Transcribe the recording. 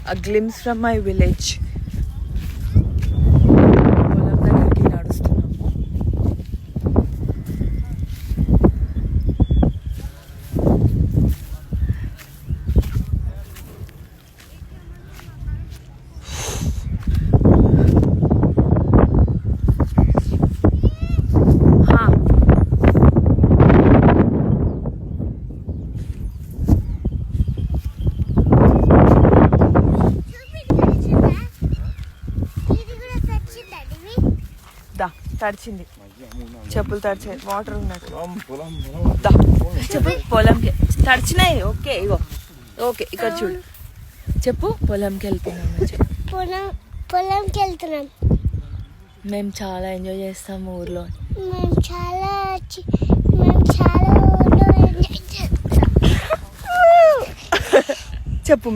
a glimpse from my village. తడిచింది చెప్పులు తడిచాయి water ఉన్నట్టు చెప్పు పొలంకి తడిచినాయి ఓకే ఇగో ఓకే ఇక్కడ చూడు చెప్పు పొలంకి వెళ్తున్నాం పొలంకి వెళ్తున్నాం మేము చాలా ఎంజాయ్ చేస్తాం ఊర్లో మేము చాలా ఊర్లో ఎంజాయ్ చేస్తాం చెప్పు